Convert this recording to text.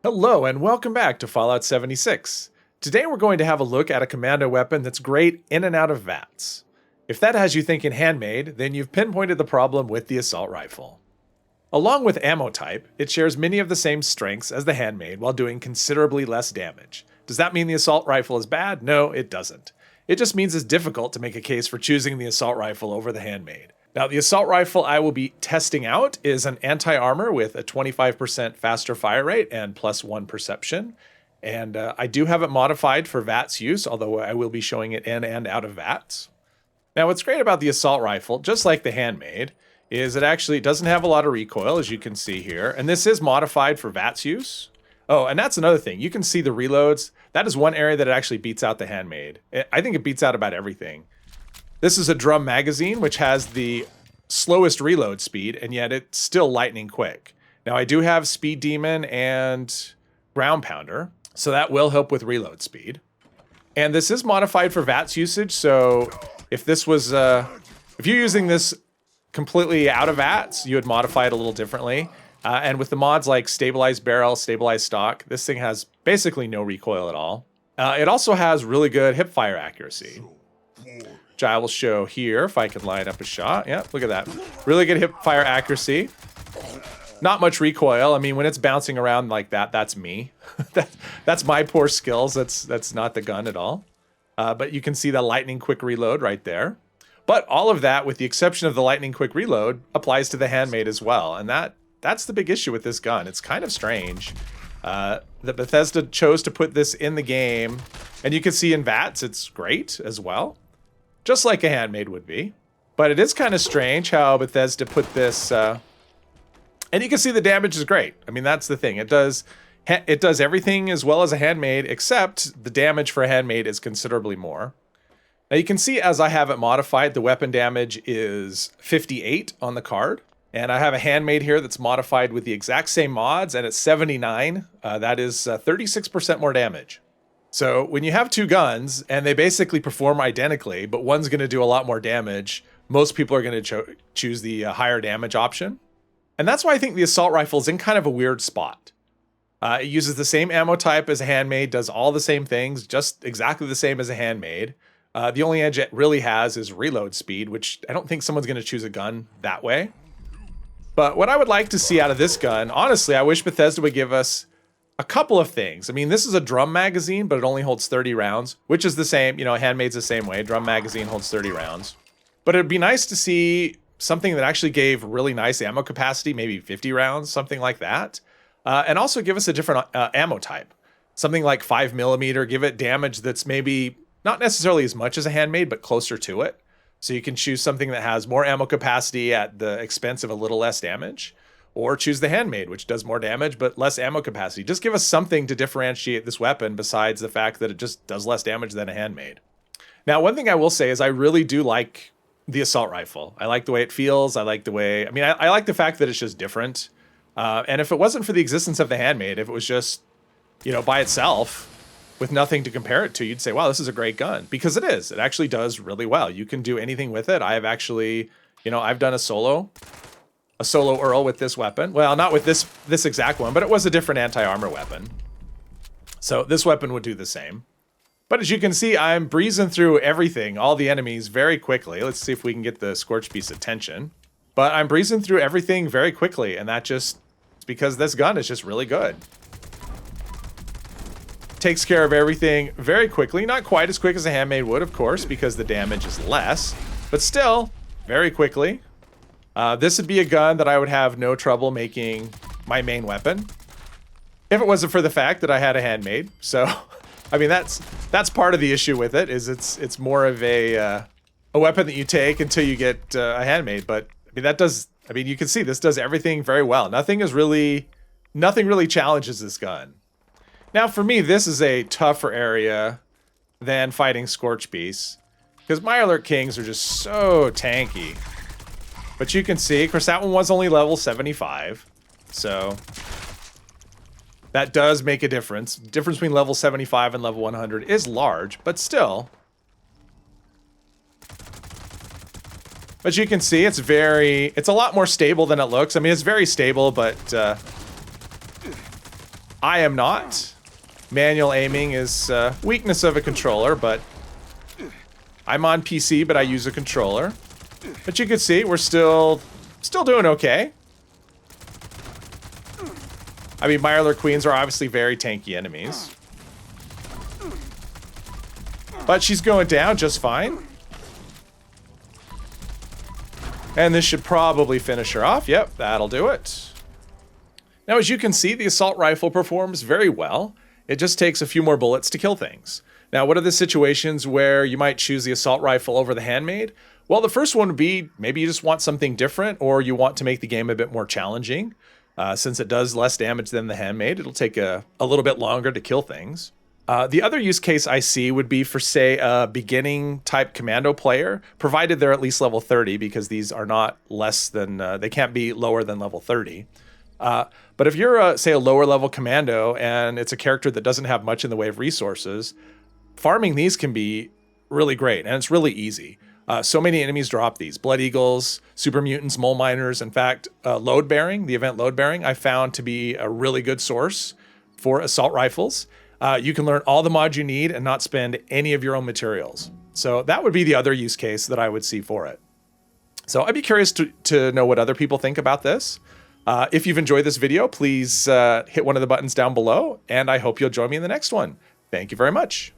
Hello and welcome back to Fallout 76. Today we're going to have a look at a commando weapon that's great in and out of VATS. If that has you thinking handmade, then you've pinpointed the problem with the assault rifle. Along with ammo type, it shares many of the same strengths as the handmade while doing considerably less damage. Does that mean the assault rifle is bad? No, it doesn't. It just means it's difficult to make a case for choosing the assault rifle over the handmade. Now, the assault rifle I will be testing out is an anti-armor with a 25% faster fire rate and +1 perception. And I do have it modified for VATS use, although I will be showing it in and out of VATS. Now, what's great about the assault rifle, just like the handmade, is it actually doesn't have a lot of recoil, as you can see here. And this is modified for VATS use. Oh, and that's another thing. You can see the reloads. That is one area that it actually beats out the handmade. I think it beats out about everything. This is a drum magazine, which has the slowest reload speed, and yet it's still lightning quick. Now, I do have Speed Demon and Ground Pounder, so that will help with reload speed. And this is modified for VATS usage, so if this was, if you're using this completely out of VATS, you would modify it a little differently. And with the mods like Stabilized Barrel, Stabilized Stock, this thing has basically no recoil at all. It also has really good hipfire accuracy, which I will show here if I can line up a shot. Yeah, look at that. Really good hip fire accuracy. Not much recoil. I mean, when it's bouncing around like that, that's me. That's my poor skills. That's not the gun at all. But you can see the lightning quick reload right there. But all of that, with the exception of the lightning quick reload, applies to the handmade as well. And that's the big issue with this gun. It's kind of strange that Bethesda chose to put this in the game. And you can see in VATS, it's great as well, just like a handmade would be. But it is kind of strange how Bethesda put this, and you can see the damage is great. I mean, that's the thing. It does everything as well as a handmade, except the damage for a handmade is considerably more. Now you can see as I have it modified, the weapon damage is 58 on the card. And I have a handmade here that's modified with the exact same mods, and it's 79. That is 36% more damage. So when you have two guns and they basically perform identically, but one's going to do a lot more damage, most people are going to choose the higher damage option. And that's why I think the assault rifle is in kind of a weird spot. It uses the same ammo type as a handmade, does all the same things, just exactly the same as a handmade. The only edge it really has is reload speed, which I don't think someone's going to choose a gun that way. But what I would like to see out of this gun, honestly, I wish Bethesda would give us a couple of things. I mean, this is a drum magazine, but it only holds 30 rounds, which is the same, handmade's the same way. Drum magazine holds 30 rounds. But it'd be nice to see something that actually gave really nice ammo capacity, maybe 50 rounds, something like that. And also give us a different ammo type. Something like 5mm, give it damage that's maybe not necessarily as much as a handmade, but closer to it. So you can choose something that has more ammo capacity at the expense of a little less damage. Or choose the handmade, which does more damage, but less ammo capacity. Just give us something to differentiate this weapon besides the fact that it just does less damage than a handmade. Now, one thing I will say is I really do like the assault rifle. I like the way it feels. I like the way, I like the fact that it's just different. And if it wasn't for the existence of the handmade, if it was just, by itself with nothing to compare it to, you'd say, wow, this is a great gun. Because it is. It actually does really well. You can do anything with it. I have actually, I've done a solo Earl with this weapon. Well, not with this exact one, but it was a different anti-armor weapon. So this weapon would do the same. But as you can see, I'm breezing through everything, all the enemies very quickly. Let's see if we can get the Scorch Beast's attention. But I'm breezing through everything very quickly, and it's because this gun is just really good. Takes care of everything very quickly. Not quite as quick as a handmade would, of course, because the damage is less. But still, very quickly. This would be a gun that I would have no trouble making my main weapon if it wasn't for the fact that I had a handmade. So, that's part of the issue with it, is it's more of a weapon that you take until you get a handmade. But you can see this does everything very well. Nothing really challenges this gun. Now, for me, this is a tougher area than fighting Scorch Beasts, because Mirelurk Kings are just so tanky. But you can see, of course, that one was only level 75. So that does make a difference. The difference between level 75 and level 100 is large, but still. But you can see it's a lot more stable than it looks. It's very stable, but I am not. Manual aiming is a weakness of a controller, but I'm on PC, but I use a controller. But you can see we're still doing okay. I mean, Mirelurk Queens are obviously very tanky enemies. But she's going down just fine. And this should probably finish her off. Yep, that'll do it. Now, as you can see, the assault rifle performs very well. It just takes a few more bullets to kill things. Now, what are the situations where you might choose the assault rifle over the handmade? Well, the first one would be maybe you just want something different, or you want to make the game a bit more challenging. Since it does less damage than the handmade, it'll take a little bit longer to kill things. The other use case I see would be for, say, a beginning type commando player, provided they're at least level 30, because these are not less than, they can't be lower than level 30. But if you're, say, a lower level commando and it's a character that doesn't have much in the way of resources, farming these can be really great, and it's really easy. So many enemies drop these. Blood Eagles, Super Mutants, Mole Miners. In fact, Load Bearing, the event Load Bearing, I found to be a really good source for assault rifles. You can learn all the mods you need and not spend any of your own materials. So that would be the other use case that I would see for it. So I'd be curious to know what other people think about this. If you've enjoyed this video, please hit one of the buttons down below, and I hope you'll join me in the next one. Thank you very much.